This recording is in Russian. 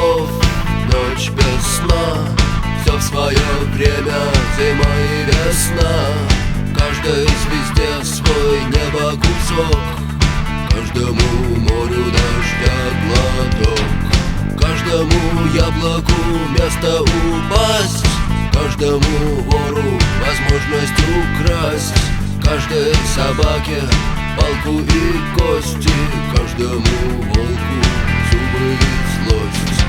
слов, ночь без сна. Все в свое время, зима и весна. Каждой звезде свой небо кусок, каждому морю дождя глоток, каждому яблоку место упасть, каждому вору возможность украсть, каждой собаке палку и кости, каждому волку зубы и злость.